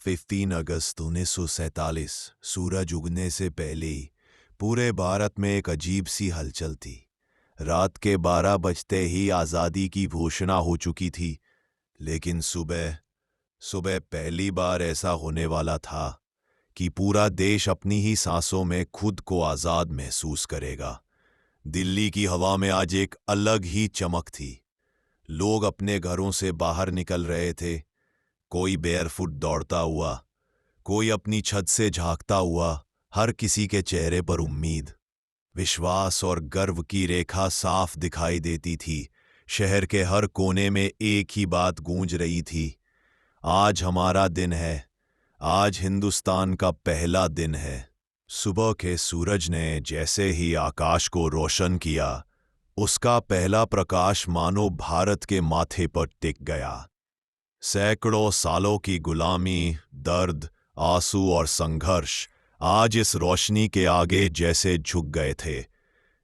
15 अगस्त 1947 सूरज उगने से पहले ही पूरे भारत में एक अजीब सी हलचल थी। रात के 12 बजते ही आज़ादी की घोषणा हो चुकी थी, लेकिन सुबह सुबह पहली बार ऐसा होने वाला था कि पूरा देश अपनी ही सांसों में खुद को आज़ाद महसूस करेगा। दिल्ली की हवा में आज एक अलग ही चमक थी। लोग अपने घरों से बाहर निकल रहे थे, कोई बेयरफुट दौड़ता हुआ, कोई अपनी छत से झांकता हुआ। हर किसी के चेहरे पर उम्मीद, विश्वास और गर्व की रेखा साफ दिखाई देती थी। शहर के हर कोने में एक ही बात गूंज रही थी, आज हमारा दिन है, आज हिंदुस्तान का पहला दिन है। सुबह के सूरज ने जैसे ही आकाश को रोशन किया, उसका पहला प्रकाश मानो भारत के माथे पर टिक गया। सैकड़ों सालों की गुलामी, दर्द, आंसू और संघर्ष आज इस रोशनी के आगे जैसे झुक गए थे।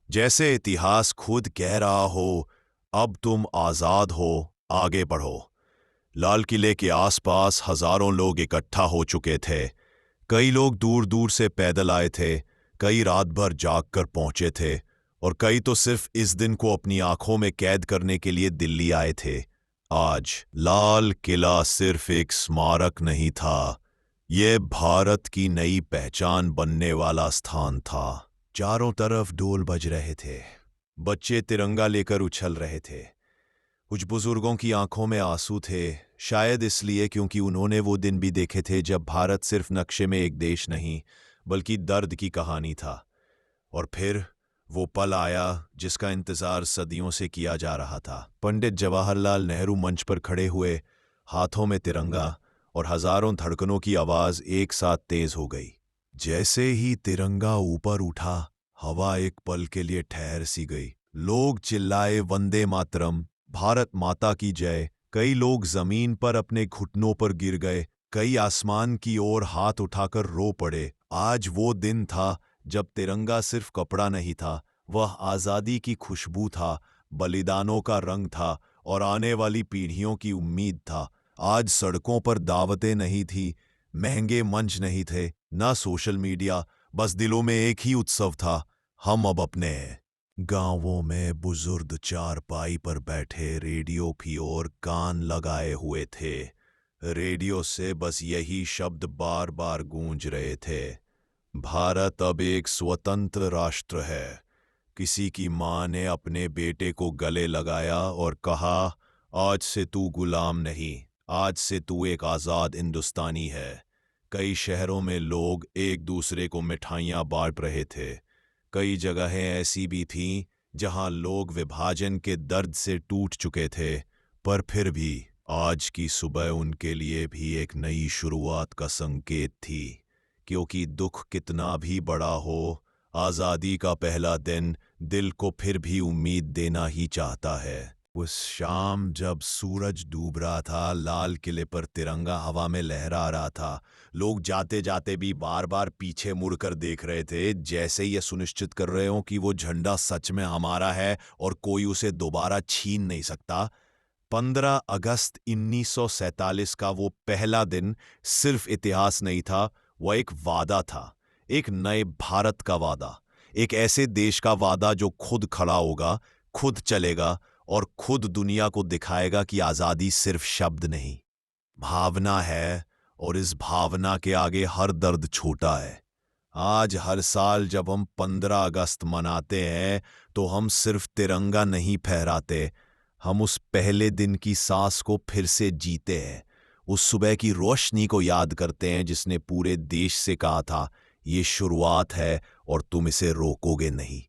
जैसे इतिहास खुद कह रहा हो, अब तुम आजाद हो, आगे बढ़ो। लाल किले के आसपास हजारों लोग इकट्ठा हो चुके थे। कई लोग दूर दूर से पैदल आए थे, कई रात भर जाग कर पहुंचे थे, और कई तो सिर्फ इस दिन को अपनी आंखों में कैद करने के लिए दिल्ली आए थे। आज लाल किला सिर्फ एक स्मारक नहीं था, यह भारत की नई पहचान बनने वाला स्थान था। चारों तरफ ढोल बज रहे थे, बच्चे तिरंगा लेकर उछल रहे थे। कुछ बुजुर्गों की आंखों में आंसू थे, शायद इसलिए क्योंकि उन्होंने वो दिन भी देखे थे जब भारत सिर्फ नक्शे में एक देश नहीं, बल्कि दर्द की कहानी था। और फिर वो पल आया जिसका इंतजार सदियों से किया जा रहा था। पंडित जवाहरलाल नेहरू मंच पर खड़े हुए, हाथों में तिरंगा, और हजारों धड़कनों की आवाज एक साथ तेज हो गई। जैसे ही तिरंगा ऊपर उठा, हवा एक पल के लिए ठहर सी गई। लोग चिल्लाए, वंदे मातरम, भारत माता की जय। कई लोग जमीन पर अपने घुटनों पर गिर गए, कई आसमान की ओर हाथ उठाकर रो पड़े। आज वो दिन था जब तिरंगा सिर्फ कपड़ा नहीं था, वह आज़ादी की खुशबू था, बलिदानों का रंग था, और आने वाली पीढ़ियों की उम्मीद था। आज सड़कों पर दावतें नहीं थी, महंगे मंच नहीं थे, ना सोशल मीडिया, बस दिलों में एक ही उत्सव था, हम अब अपने हैं। गांवों में बुजुर्ग चारपाई पर बैठे रेडियो की ओर कान लगाए हुए थे। रेडियो से बस यही शब्द बार बार गूंज रहे थे, भारत अब एक स्वतंत्र राष्ट्र है। किसी की मां ने अपने बेटे को गले लगाया और कहा, आज से तू गुलाम नहीं, आज से तू एक आजाद हिंदुस्तानी है। कई शहरों में लोग एक दूसरे को मिठाइयां बांट रहे थे। कई जगहें ऐसी भी थीं जहां लोग विभाजन के दर्द से टूट चुके थे, पर फिर भी आज की सुबह उनके लिए भी एक नई शुरुआत का संकेत थी। क्योंकि दुख कितना भी बड़ा हो, आज़ादी का पहला दिन दिल को फिर भी उम्मीद देना ही चाहता है। उस शाम जब सूरज डूब रहा था, लाल किले पर तिरंगा हवा में लहरा रहा था। लोग जाते जाते भी बार बार पीछे मुड़कर देख रहे थे, जैसे ये सुनिश्चित कर रहे हों कि वो झंडा सच में हमारा है और कोई उसे दोबारा छीन नहीं सकता। 15 अगस्त 1947 का वो पहला दिन सिर्फ इतिहास नहीं था, वह एक वादा था, एक नए भारत का वादा, एक ऐसे देश का वादा जो खुद खड़ा होगा, खुद चलेगा, और खुद दुनिया को दिखाएगा कि आज़ादी सिर्फ शब्द नहीं, भावना है, और इस भावना के आगे हर दर्द छोटा है। आज हर साल जब हम 15 अगस्त मनाते हैं, तो हम सिर्फ तिरंगा नहीं फहराते, हम उस पहले दिन की सांस को फिर से जीते हैं। उस सुबह की रोशनी को याद करते हैं जिसने पूरे देश से कहा था, ये शुरुआत है और तुम इसे रोकोगे नहीं।